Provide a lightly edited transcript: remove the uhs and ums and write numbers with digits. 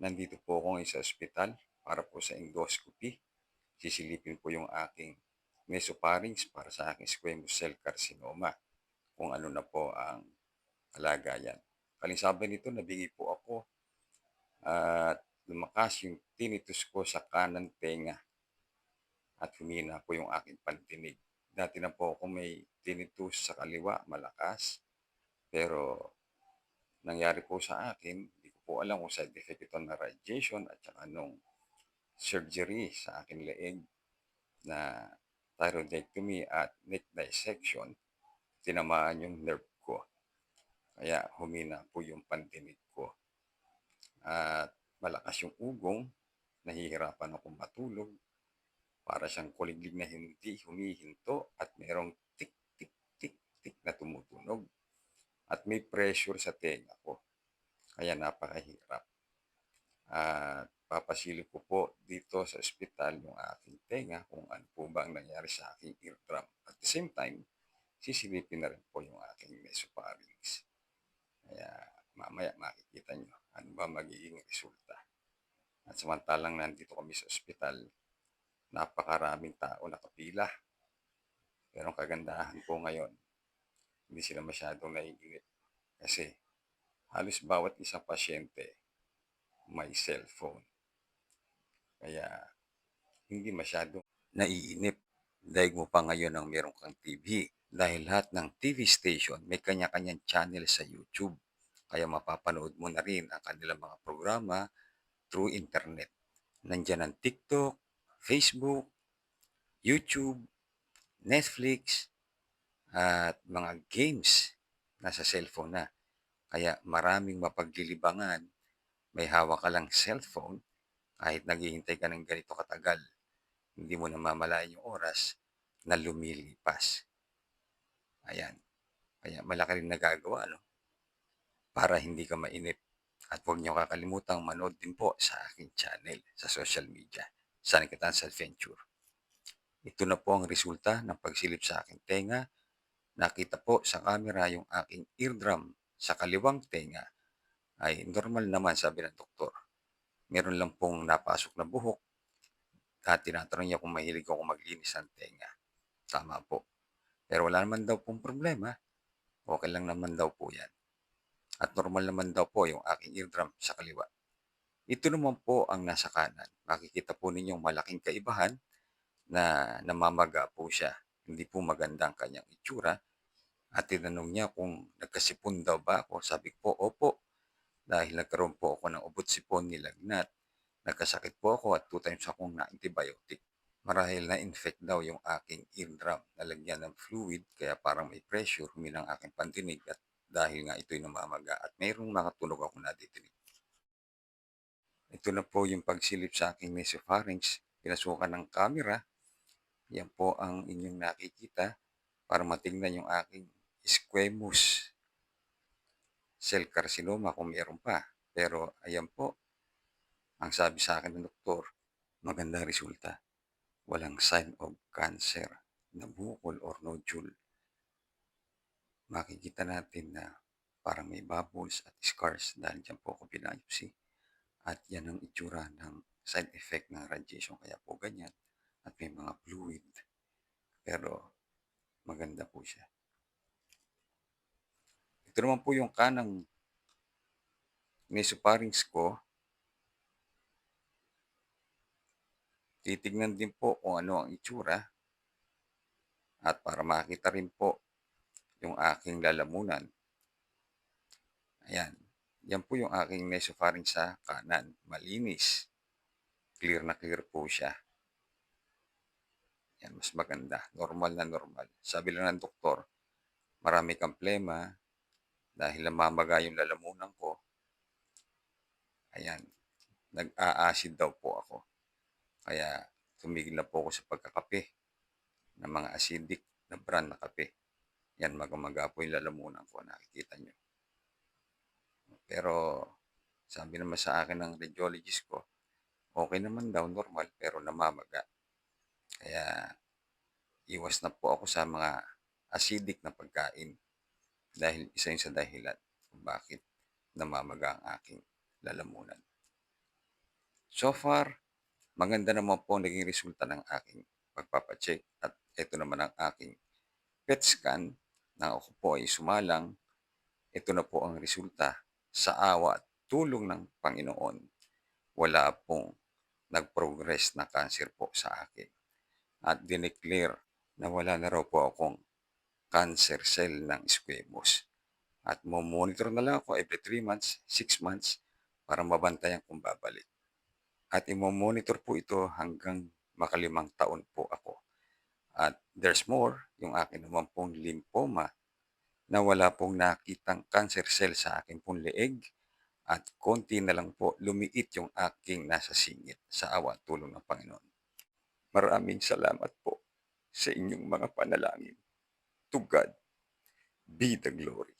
Nandito po ako ngayon sa ospital para po sa endoscopy. Sisilipin po yung aking nasopharynx para sa aking squamous cell carcinoma kung ano na po ang kalagayan. Kalinsabi nito, nabingi po ako at lumakas yung tinnitus ko sa kanang tenga at humina po yung aking pantinig. Dati na po ako may tinnitus sa kaliwa, malakas. Pero nangyari po sa akin, hindi ko po alam kung side effect ito na radiation at saka nung surgery sa aking leeg na thyroidectomy at neck dissection, tinamaan yung nerve ko. Kaya humina po yung pandinig ko. At malakas yung ugong, nahihirapan akong matulog, para siyang kuliglig na hindi humihinto at merong tik, tik, tik, tik na tumutunog. At may pressure sa tenga ko. Kaya napakahirap. At papasilip ko po dito sa ospital yung aking tenga kung ano po ba ang nangyari sa aking eardrum. At the same time, sisilipin na rin po yung aking nasopharynx. Kaya mamaya makikita nyo ano ba magiging resulta. At samantalang nandito kami sa ospital, napakaraming tao nakapila. Pero ang kagandahan po ngayon, hindi sila masyadong naiinip kasi halos bawat isang pasyente may cellphone. Kaya hindi masyadong naiinip. Daig mo pa ngayon ang meron kang TV. Dahil lahat ng TV station may kanya-kanyang channel sa YouTube. Kaya mapapanood mo na rin ang kanilang mga programa through internet. Nandiyan ang TikTok, Facebook, YouTube, Netflix, at mga games nasa cellphone na. Kaya maraming mapaglilibangan. May hawak ka lang cellphone kahit naghihintay ka ng ganito katagal. Hindi mo namamalayan yung oras na lumilipas. Ayan. Kaya malaki rin nagagawa, no? Para hindi ka mainip. At huwag niyo kakalimutang manood din po sa aking channel sa social media, Sanikitan Self Venture. Ito na po ang resulta ng pagsilip sa aking tenga. Nakita po sa camera yung aking eardrum sa kaliwang tenga ay normal naman, sabi ng doktor. Meron lang pong napasok na buhok at tinatanong niya kung mahilig ako maglinis ng tenga. Tama po. Pero wala naman daw pong problema. Okay lang naman daw po yan. At normal naman daw po yung aking eardrum sa kaliwa. Ito naman po ang nasa kanan. Makikita po ninyong malaking kaibahan na namamaga po siya. Hindi po maganda ang kanyang itsura. At tinanong niya kung nagkasipon daw ba ako. Sabi ko po, opo. Dahil nagkaroon po ako ng ubot-sipon, nilagnat. Nagkasakit po ako at 2 times akong na-antibiotic. Marahil na-infect daw yung aking eardrum. Nalagyan ng fluid kaya parang may pressure, huminang aking pandinig at dahil nga ito'y namamaga at mayroong mga tunog ako nadidinig. Ito na po yung pagsilip sa aking nasopharynx. Pinasukan ng camera. Yan po ang inyong nakikita para matingnan yung aking squamous cell carcinoma kung meron pa. Pero ayan po, ang sabi sa akin ng doktor, magandang resulta. Walang sign of cancer na bukol or nodule. Makikita natin na parang may bubbles at scars dahil dyan po ako binayopsy. At yan ang itsura ng side effect ng radiation. Kaya po ganyan. At may mga fluid. Pero maganda po siya. Ito naman po yung kanang nasopharynx ko. Titignan din po kung ano ang itsura. At para makita rin po yung aking lalamunan. Ayan. Yan po yung aking nasopharynx sa kanan. Malinis. Clear na clear po siya. Yan, mas maganda. Normal na normal. Sabi lang ng doktor, marami kang plema dahil namamaga yung lalamunan ko. Ayan. Nag-a-acid daw po ako. Kaya tumigil na po ako sa pagkakape ng mga acidic na brand na kape. Yan, magamaga po yung lalamunan ko. Nakikita nyo. Pero sabi naman sa akin ng radiologist ko, okay naman daw, normal, pero namamaga. Kaya iwas na po ako sa mga acidic na pagkain dahil isa yun sa dahilan kung bakit namamaga ang aking lalamunan. So far, maganda naman po ang naging resulta ng aking pagpapacheck at ito naman ang aking PET scan na ako po ay sumalang. Ito na po ang resulta sa awa at tulong ng Panginoon. Wala pong nag-progress na cancer po sa akin at dineclare na wala na raw po akong cancer cell ng squamous. At monitor na lang ako every 3 months, 6 months para mabantayan kung babalik. At imo-monitor po ito hanggang makalimang taon po ako. At there's more, yung akin naman pong lymphoma na wala pong nakitang cancer cell sa akin pong leeg at konti na lang po lumiit yung aking nasa singit sa awa at tulong ng Panginoon. Maraming salamat po sa inyong mga panalangin. To God be the glory.